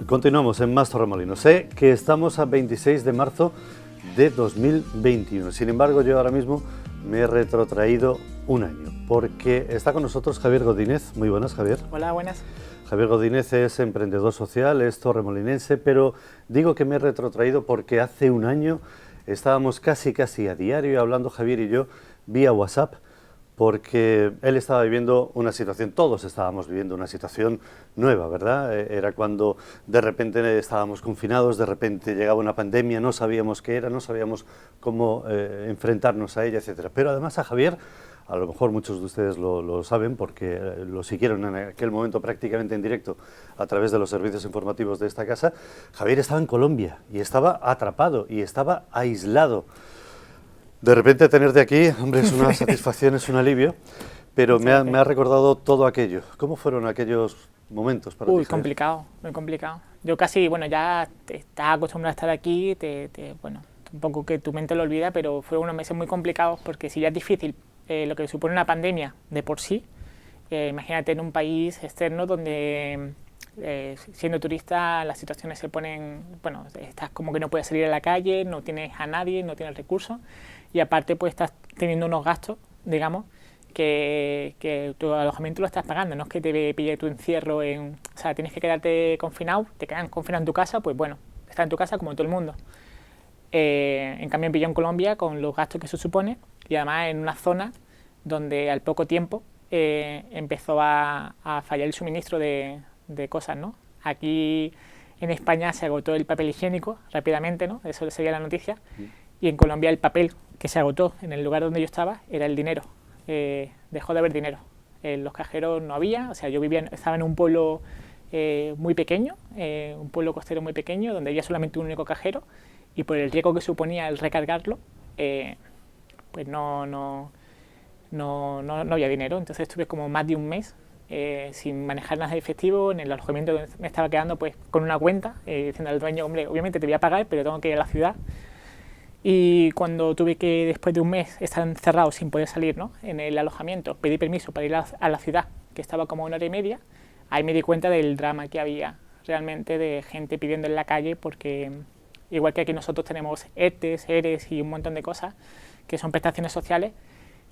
Continuamos en Más Torremolinos. Sé que estamos a 26 de marzo de 2021. Sin embargo, yo ahora mismo me he retrotraído un año, porque está con nosotros Javier Godínez. Muy buenas, Javier. Hola, buenas. Javier Godínez es emprendedor social, es torremolinense, pero digo que me he retrotraído porque hace un año estábamos casi a diario hablando, Javier y yo, vía WhatsApp, porque él estaba viviendo una situación, todos estábamos viviendo una situación nueva, ¿verdad? Era cuando de repente estábamos confinados, de repente llegaba una pandemia, no sabíamos qué era, no sabíamos cómo enfrentarnos a ella, etcétera. Pero además a Javier, a lo mejor muchos de ustedes lo saben porque lo siguieron en aquel momento prácticamente en directo a través de los servicios informativos de esta casa, Javier estaba en Colombia y estaba atrapado y estaba aislado. De repente tenerte aquí, hombre, es una satisfacción, es un alivio, pero me ha recordado todo aquello. ¿Cómo fueron aquellos momentos para ti? Muy complicado. Yo casi, bueno, ya estás acostumbrado a estar aquí, bueno, un poco que tu mente lo olvida, pero fueron unos meses muy complicados porque si ya es difícil lo que supone una pandemia de por sí, imagínate en un país externo donde siendo turista las situaciones se ponen, bueno, estás como que no puedes salir a la calle, no tienes a nadie, no tienes recursos y aparte pues estás teniendo unos gastos, digamos, que tu alojamiento lo estás pagando, no es que te pille tu encierro o sea, tienes que quedarte confinado, te quedan confinado en tu casa, pues bueno, estás en tu casa como todo el mundo. En cambio me pilló en Colombia con los gastos que eso supone y además en una zona donde al poco tiempo empezó a fallar el suministro de cosas, ¿no? Aquí en España se agotó el papel higiénico rápidamente, ¿no? Eso sería la noticia. Y en Colombia el papel que se agotó en el lugar donde yo estaba era el dinero. Dejó de haber dinero. Los cajeros no había, o sea, yo estaba en un pueblo muy pequeño, un pueblo costero muy pequeño, donde había solamente un único cajero y por el riesgo que suponía el recargarlo, pues no había dinero. Entonces estuve como más de un mes sin manejar nada de efectivo en el alojamiento donde me estaba quedando, pues con una cuenta, diciendo al dueño, hombre, obviamente te voy a pagar, pero tengo que ir a la ciudad. Y cuando tuve que, después de un mes, estar encerrado sin poder salir, ¿no?, en el alojamiento, pedí permiso para ir a la ciudad, que estaba como a 1 hora y media, ahí me di cuenta del drama que había realmente de gente pidiendo en la calle, porque igual que aquí nosotros tenemos ERTES, ERES y un montón de cosas que son prestaciones sociales,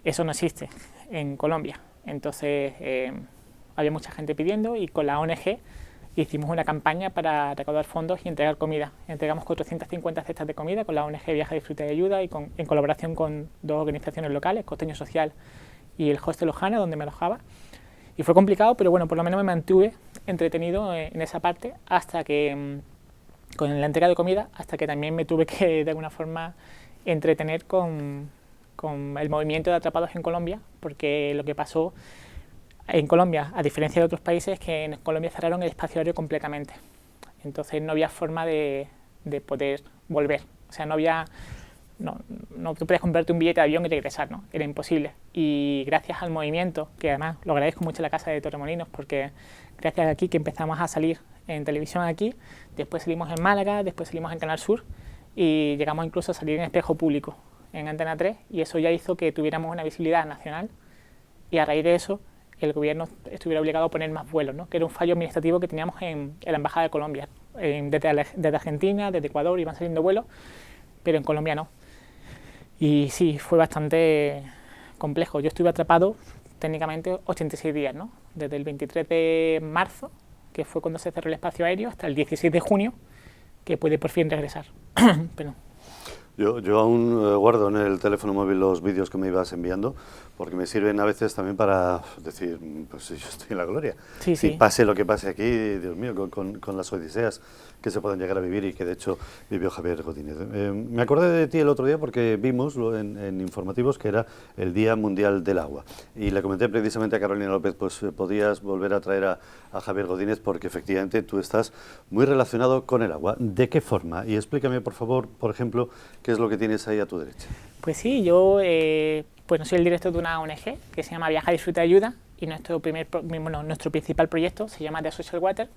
eso no existe en Colombia. Entonces había mucha gente pidiendo y con la ONG hicimos una campaña para recaudar fondos y entregar comida. Entregamos 450 cestas de comida con la ONG Viaja, Disfruta y Ayuda y en colaboración con 2 organizaciones locales, Costeño Social y el Hostel Ojana, donde me alojaba. Y fue complicado, pero bueno, por lo menos me mantuve entretenido en esa parte hasta que, con la entrega de comida, hasta que también me tuve que de alguna forma entretener con el movimiento de atrapados en Colombia, porque lo que pasó en Colombia, a diferencia de otros países, es que en Colombia cerraron el espacio aéreo completamente. Entonces no había forma de poder volver. O sea, no tú podías comprarte un billete de avión y regresar, ¿no? Era imposible. Y gracias al movimiento, que además lo agradezco mucho a la Casa de Torremolinos, porque gracias a aquí que empezamos a salir en televisión aquí, después salimos en Málaga, después salimos en Canal Sur y llegamos incluso a salir en Espejo Público, en Antena 3, y eso ya hizo que tuviéramos una visibilidad nacional y a raíz de eso el gobierno estuviera obligado a poner más vuelos, ¿no?, que era un fallo administrativo que teníamos en la Embajada de Colombia. Desde Argentina, desde Ecuador iban saliendo vuelos, pero en Colombia no. Y sí, fue bastante complejo. Yo estuve atrapado técnicamente 86 días, ¿no?, desde el 23 de marzo, que fue cuando se cerró el espacio aéreo, hasta el 16 de junio, que pude por fin regresar. Pero Yo aún guardo en el teléfono móvil los vídeos que me ibas enviando, porque me sirven a veces también para decir, pues yo estoy en la gloria. Sí. Pase lo que pase aquí, Dios mío, con las odiseas que se pueden llegar a vivir y que de hecho vivió Javier Godínez. Me acordé de ti el otro día porque vimos en informativos que era el Día Mundial del Agua. Y le comenté precisamente a Carolina López, pues podías volver a traer a Javier Godínez porque efectivamente tú estás muy relacionado con el agua. ¿De qué forma? Y explícame, por favor, por ejemplo, ¿qué es lo que tienes ahí a tu derecha? Pues sí, yo soy el director de una ONG que se llama Viaja, Disfruta y Ayuda y nuestro principal proyecto se llama The Social Water,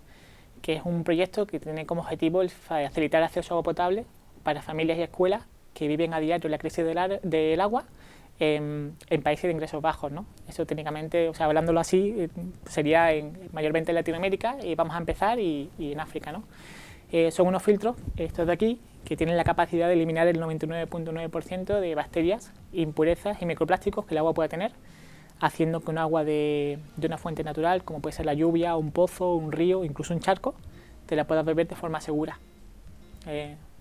que es un proyecto que tiene como objetivo el facilitar el acceso a agua potable para familias y escuelas que viven a diario la crisis del agua en países de ingresos bajos, ¿no? Eso técnicamente, o sea, hablándolo así, sería mayormente en Latinoamérica, y vamos a empezar, y en África, ¿no? Son unos filtros, estos de aquí, que tienen la capacidad de eliminar el 99,9% de bacterias, impurezas y microplásticos que el agua pueda tener, haciendo que un agua de una fuente natural, como puede ser la lluvia, un pozo, un río, incluso un charco, te la puedas beber de forma segura.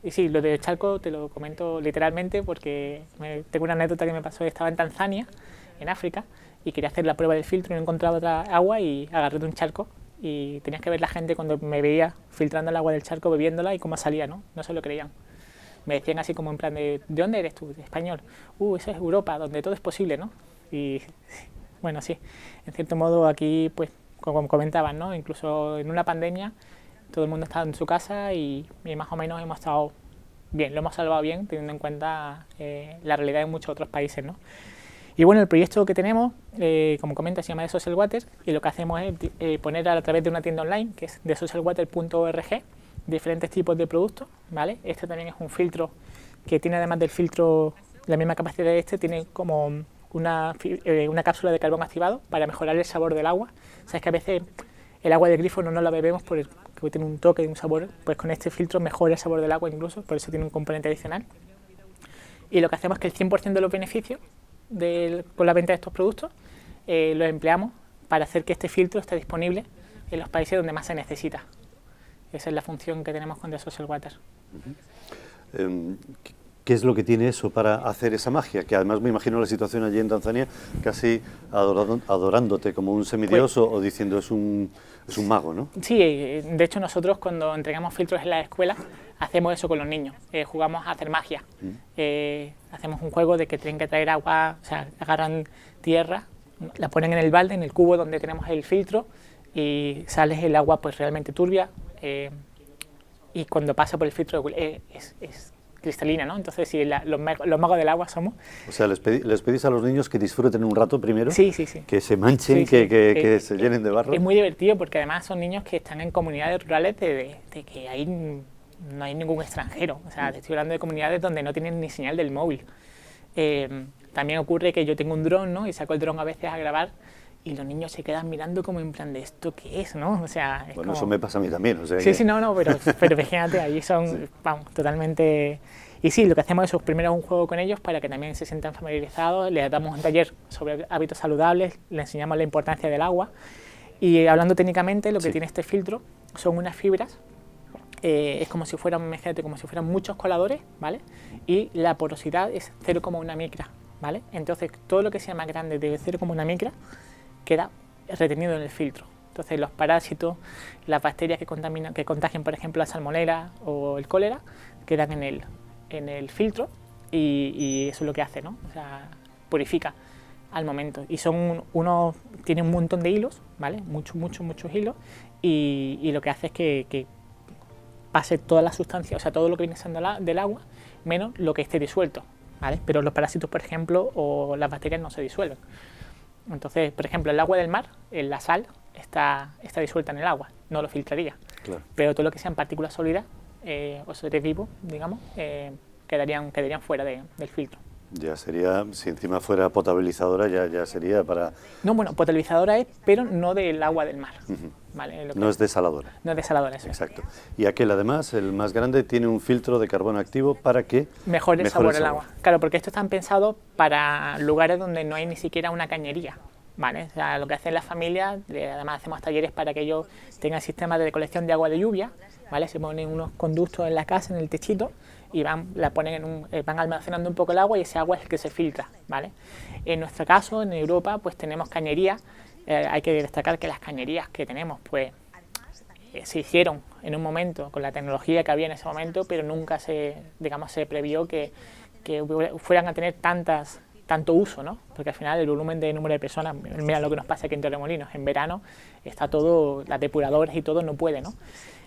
Y sí, lo del charco te lo comento literalmente porque tengo una anécdota que me pasó. Estaba en Tanzania, en África, y quería hacer la prueba del filtro y no encontraba otra agua, y agarré de un charco, y tenías que ver la gente cuando me veía filtrando el agua del charco, bebiéndola, y cómo salía, ¿no? No se lo creían. Me decían así como en plan ¿de dónde eres tú? De español. Eso es Europa, donde todo es posible, ¿no? Y bueno, sí, en cierto modo aquí, pues, como comentaban, ¿no? Incluso en una pandemia, todo el mundo estaba en su casa, y más o menos hemos estado bien, lo hemos salvado bien, teniendo en cuenta la realidad de muchos otros países, ¿no? Y bueno, el proyecto que tenemos, como comenta, se llama The Social Water, y lo que hacemos es poner a través de una tienda online, que es thesocialwater.org, diferentes tipos de productos, ¿vale? Este también es un filtro que tiene, además del filtro, la misma capacidad de tiene como una cápsula de carbón activado para mejorar el sabor del agua. Sabes que a veces el agua del grifo no la bebemos porque tiene un toque de un sabor, pues con este filtro mejora el sabor del agua incluso, por eso tiene un componente adicional. Y lo que hacemos es que el 100% de los beneficios con la venta de estos productos los empleamos para hacer que este filtro esté disponible en los países donde más se necesita. Esa es la función que tenemos con The Social Water. ¿Qué es lo que tiene eso para hacer esa magia? Que además me imagino la situación allí en Tanzania casi adorándote como un semidios, pues, o diciendo es un mago, ¿no? Sí, de hecho nosotros cuando entregamos filtros en la escuela hacemos eso con los niños, jugamos a hacer magia. Hacemos un juego de que tienen que traer agua, o sea, agarran tierra, la ponen en el balde, en el cubo donde tenemos el filtro, y sale el agua pues realmente turbia, y cuando pasa por el filtro es cristalina, ¿no? Entonces, sí, los magos del agua somos. O sea, les pedís a los niños que disfruten un rato primero, sí. Que se manchen, sí. Que se llenen de barro. Es muy divertido porque además son niños que están en comunidades rurales de que ahí no hay ningún extranjero. O sea, estoy hablando de comunidades donde no tienen ni señal del móvil. También ocurre que yo tengo un dron, ¿no? Y saco el dron a veces a grabar, y los niños se quedan mirando como en plan de ¿esto qué es, no? O sea, es bueno, como... eso me pasa a mí también, o sea Sí, no, pero fíjate, ahí son, sí, vamos, totalmente... Y sí, lo que hacemos es primero un juego con ellos para que también se sientan familiarizados, les damos un taller sobre hábitos saludables, les enseñamos la importancia del agua, y hablando técnicamente, lo que tiene este filtro son unas fibras, es como si fueran, imagínate, como si fueran muchos coladores, ¿vale? Y la porosidad es 0,1 micra, ¿vale? Entonces, todo lo que sea más grande de 0,1 micra queda retenido en el filtro. Entonces los parásitos, las bacterias que contagian, por ejemplo, la salmonela o el cólera, quedan en el filtro, y eso es lo que hace, ¿no? O sea, purifica al momento. Y tiene un montón de hilos, ¿vale? Muchos hilos, y lo que hace es que pase toda la sustancia, o sea, todo lo que viene siendo del agua, menos lo que esté disuelto, ¿vale? Pero los parásitos, por ejemplo, o las bacterias no se disuelven. Entonces, por ejemplo, el agua del mar, la sal, está disuelta en el agua, no lo filtraría. Claro. Pero todo lo que sean partículas sólidas o seres vivos, digamos, quedarían fuera del filtro. Ya sería, si encima fuera potabilizadora, ya sería para... No, bueno, potabilizadora es, pero no del agua del mar. ¿Vale? No es desaladora. No es desaladora, eso. Exacto. Y aquel, además, el más grande, tiene un filtro de carbono activo para que mejore el sabor del agua. Claro, porque estos están pensados para lugares donde no hay ni siquiera una cañería, ¿vale? O sea, lo que hacen las familias, además hacemos talleres para que ellos tengan sistemas de recolección de agua de lluvia, ¿vale? Se ponen unos conductos en la casa, en el techito, y van almacenando un poco el agua, y ese agua es el que se filtra, ¿vale? En nuestro caso, en Europa, pues tenemos cañerías. Hay que destacar que las cañerías que tenemos, pues, se hicieron en un momento con la tecnología que había en ese momento, pero nunca se previó que fueran a tener tanto uso, ¿no? Porque al final el volumen de número de personas, mira lo que nos pasa aquí en Torremolinos, en verano está todo, las depuradoras y todo no puede, ¿no?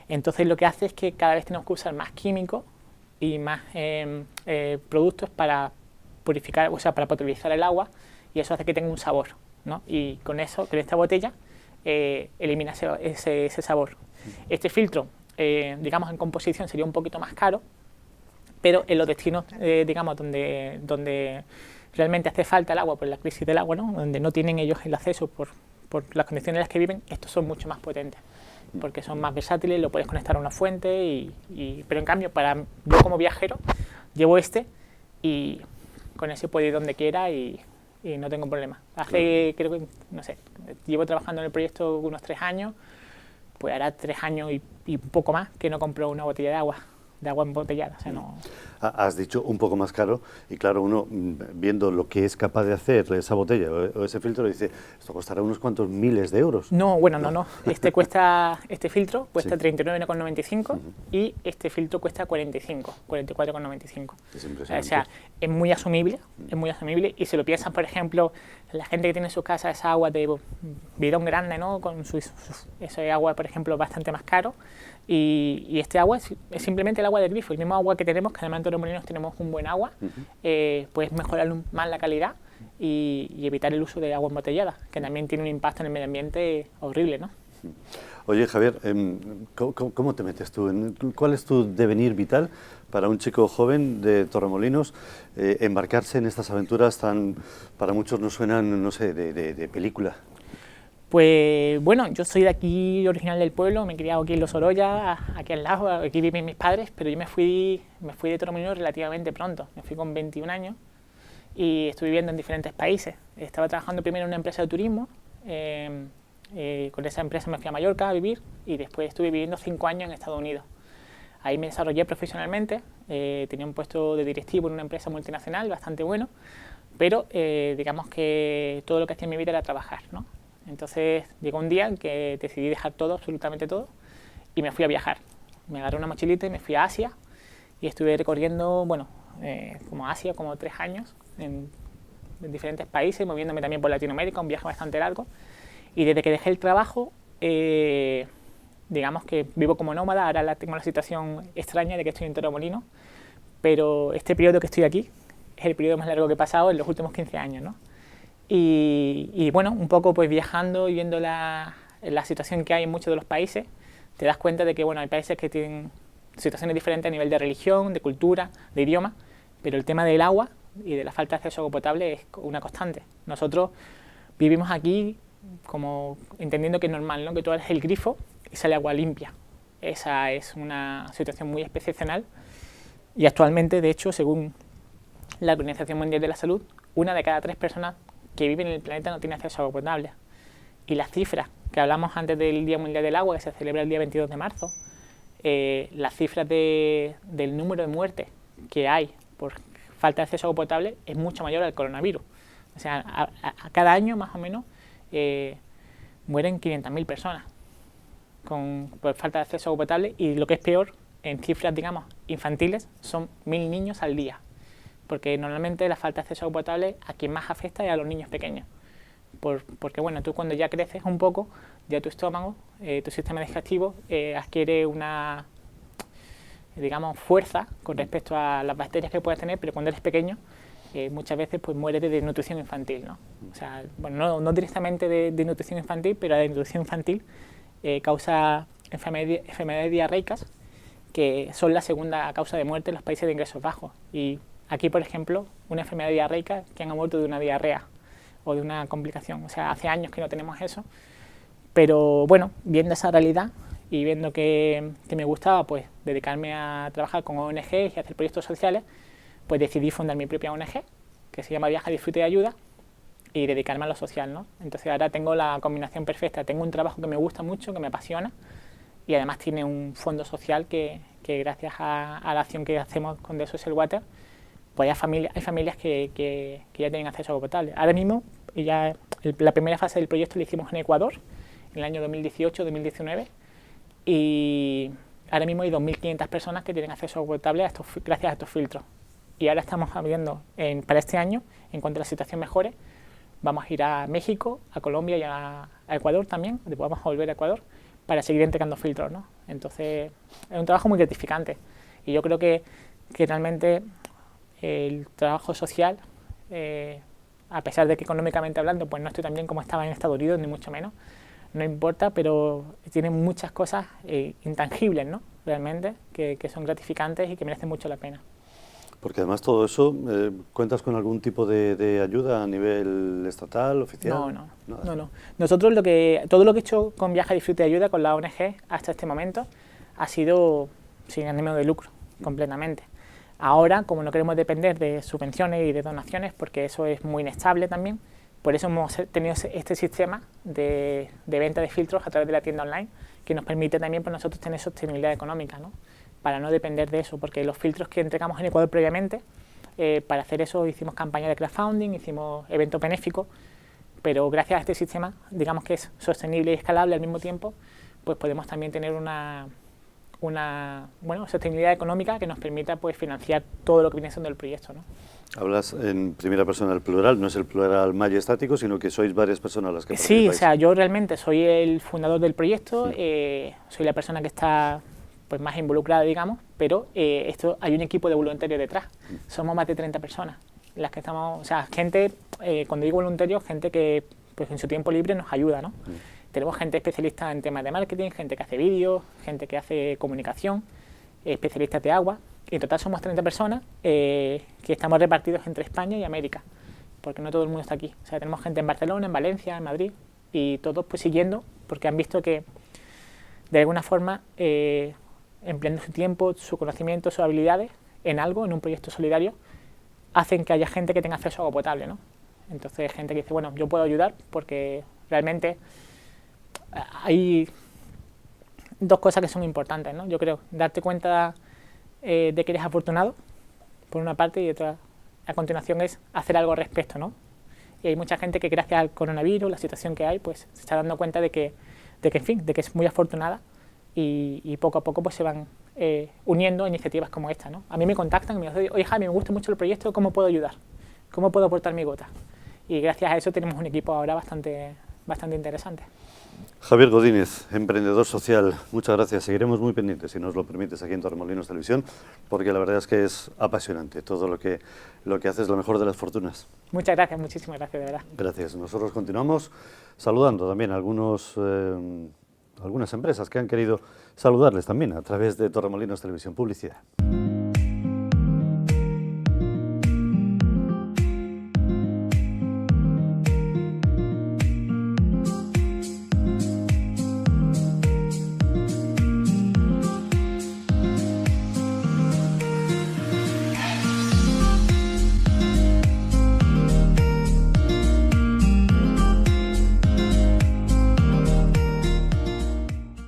Entonces lo que hace es que cada vez tenemos que usar más químicos y más productos para purificar, o sea, para potabilizar el agua, y eso hace que tenga un sabor, ¿no? Y con esta botella elimina ese sabor. Este filtro, digamos, en composición sería un poquito más caro, pero en los destinos, digamos, donde realmente hace falta el agua por la crisis del agua, ¿no? Donde no tienen ellos el acceso por las condiciones en las que viven, estos son mucho más potentes, porque son más versátiles, lo puedes conectar a una fuente, pero en cambio, yo como viajero, llevo y con ese puedo ir donde quiera y no tengo problema. Creo que, no sé, llevo trabajando en el proyecto unos 3 años, pues hará 3 años y un poco más que no compro una botella de agua embotellada. O sea, no... Has dicho un poco más caro y claro, uno viendo lo que es capaz de hacer esa botella o ese filtro dice, esto costará unos cuantos miles de euros. No, bueno, no. Este filtro cuesta 39,95 y este filtro cuesta 44,95. Es impresionante. O sea, es muy asumible y si lo piensas, por ejemplo, la gente que tiene en su casa esa agua de bidón grande, ¿no? Con ese agua, por ejemplo, bastante más caro. Y este agua es simplemente el agua del grifo, el mismo agua que tenemos, que además en Torremolinos tenemos un buen agua, puedes mejorar más la calidad y evitar el uso de agua embotellada, que también tiene un impacto en el medio ambiente horrible, ¿no? Oye, Javier, ¿cómo te metes tú? ¿Cuál es tu devenir vital para un chico joven de Torremolinos embarcarse en estas aventuras tan, para muchos nos suenan, no sé, de película? Pues bueno, yo soy de aquí, original del pueblo, me he criado aquí en Los Oroya, aquí al lado, aquí viven mis padres, pero yo me fui de Torremolinos relativamente pronto, me fui con 21 años y estuve viviendo en diferentes países. Estaba trabajando primero en una empresa de turismo, con esa empresa me fui a Mallorca a vivir y después estuve viviendo 5 años en Estados Unidos. Ahí me desarrollé profesionalmente, tenía un puesto de directivo en una empresa multinacional bastante bueno, pero digamos que todo lo que hacía en mi vida era trabajar, ¿no? Entonces llegó un día en que decidí dejar todo, absolutamente todo, y me fui a viajar. Me agarré una mochilita y me fui a Asia y estuve recorriendo, bueno, como Asia, como 3 años, en diferentes países, moviéndome también por Latinoamérica, un viaje bastante largo. Y desde que dejé el trabajo, digamos que vivo como nómada, ahora tengo la situación extraña de que estoy en Torremolinos, pero este periodo que estoy aquí es el periodo más largo que he pasado en los últimos 15 años, ¿no? Y bueno, un poco pues viajando y viendo la situación que hay en muchos de los países, te das cuenta de que bueno, hay países que tienen situaciones diferentes a nivel de religión, de cultura, de idioma, pero el tema del agua y de la falta de acceso a agua potable es una constante. Nosotros vivimos aquí como entendiendo que es normal, ¿no? Que tú abres el grifo y sale agua limpia. Esa es una situación muy excepcional y actualmente, de hecho, según la Organización Mundial de la Salud, 1 de cada 3 personas que viven en el planeta no tiene acceso a agua potable. Y las cifras que hablamos antes del Día Mundial del Agua, que se celebra el día 22 de marzo, las cifras del número de muertes que hay por falta de acceso a agua potable es mucho mayor al coronavirus. O sea, a cada año más o menos mueren 500.000 personas por falta de acceso a agua potable y lo que es peor, en cifras, digamos, infantiles, son 1.000 niños al día. Porque normalmente la falta de acceso a agua potable a quien más afecta es a los niños pequeños. Porque bueno, tú cuando ya creces un poco, ya tu estómago, tu sistema digestivo adquiere una, digamos, fuerza con respecto a las bacterias que puedes tener, pero cuando eres pequeño muchas veces pues mueres de desnutrición infantil, ¿no? O sea, bueno, no directamente de desnutrición infantil, pero la desnutrición infantil causa enfermedades diarreicas, que son la segunda causa de muerte en los países de ingresos bajos. Y aquí, por ejemplo, una enfermedad diarreica que han muerto de una diarrea o de una complicación. O sea, hace años que no tenemos eso. Pero bueno, viendo esa realidad y viendo que me gustaba pues dedicarme a trabajar con ONGs y hacer proyectos sociales, pues decidí fundar mi propia ONG, que se llama Viaja, Disfruta y Ayuda, y dedicarme a lo social, ¿no? Entonces ahora tengo la combinación perfecta. Tengo un trabajo que me gusta mucho, que me apasiona, y además tiene un fondo social que gracias a la acción que hacemos con The Social Water, pues hay familias que ya tienen acceso a agua potable. Ahora mismo, la primera fase del proyecto la hicimos en Ecuador, en el año 2018-2019, y ahora mismo hay 2.500 personas que tienen acceso a agua potable gracias a estos filtros. Y ahora estamos viendo, para este año, en cuanto la situación mejore, vamos a ir a México, a Colombia y a Ecuador también, después vamos a volver a Ecuador, para seguir entregando filtros, ¿no? Entonces, es un trabajo muy gratificante. Y yo creo que realmente el trabajo social, a pesar de que económicamente hablando pues no estoy tan bien como estaba en Estados Unidos, ni mucho menos, no importa, pero tiene muchas cosas intangibles, ¿no? Realmente, que son gratificantes y que merecen mucho la pena. Porque además todo eso, ¿cuentas con algún tipo de ayuda a nivel estatal, oficial? No. Nosotros todo lo que he hecho con Viaja, Disfruta y Ayuda, con la ONG, hasta este momento, ha sido sin ánimo de lucro, completamente. Ahora, como no queremos depender de subvenciones y de donaciones, porque eso es muy inestable también, por eso hemos tenido este sistema de venta de filtros a través de la tienda online, que nos permite también para nosotros tener sostenibilidad económica, ¿no? Para no depender de eso, porque los filtros que entregamos en Ecuador previamente, para hacer eso hicimos campaña de crowdfunding, hicimos eventos benéficos, pero gracias a este sistema, digamos que es sostenible y escalable al mismo tiempo, pues podemos también tener una sostenibilidad económica que nos permita pues financiar todo lo que viene siendo el proyecto, ¿no? Hablas en primera persona del plural, no es el plural majestático, sino que sois varias personas las que participáis. Sí, o sea, yo realmente soy el fundador del proyecto, soy la persona que está pues más involucrada, digamos, pero hay un equipo de voluntarios detrás. Somos más de 30 personas las que estamos, o sea, gente, cuando digo voluntarios, gente que pues en su tiempo libre nos ayuda, ¿no? Tenemos gente especialista en temas de marketing, gente que hace vídeos, gente que hace comunicación, especialistas de agua. En total somos 30 personas que estamos repartidos entre España y América, porque no todo el mundo está aquí. O sea, tenemos gente en Barcelona, en Valencia, en Madrid, y todos pues siguiendo, porque han visto que de alguna forma empleando su tiempo, su conocimiento, sus habilidades en algo, en un proyecto solidario, hacen que haya gente que tenga acceso a agua potable, ¿no? Entonces, gente que dice, bueno, yo puedo ayudar porque realmente hay dos cosas que son importantes, ¿no? Yo creo, darte cuenta de que eres afortunado, por una parte, y otra, a continuación, es hacer algo al respecto, ¿no? Y hay mucha gente que gracias al coronavirus, la situación que hay, pues se está dando cuenta de que en fin, de que es muy afortunada y poco a poco pues se van uniendo a iniciativas como esta, ¿no? A mí me contactan y me dicen, oye Jaime, me gusta mucho el proyecto, ¿cómo puedo ayudar? ¿Cómo puedo aportar mi gota? Y gracias a eso tenemos un equipo ahora bastante interesante. Javier Godínez, emprendedor social, muchas gracias. Seguiremos muy pendientes, si nos lo permites, aquí en Torremolinos Televisión, porque la verdad es que es apasionante todo lo que haces, la mejor de las fortunas. Muchas gracias, muchísimas gracias, de verdad. Gracias. Nosotros continuamos saludando también a algunas empresas que han querido saludarles también a través de Torremolinos Televisión. Publicidad.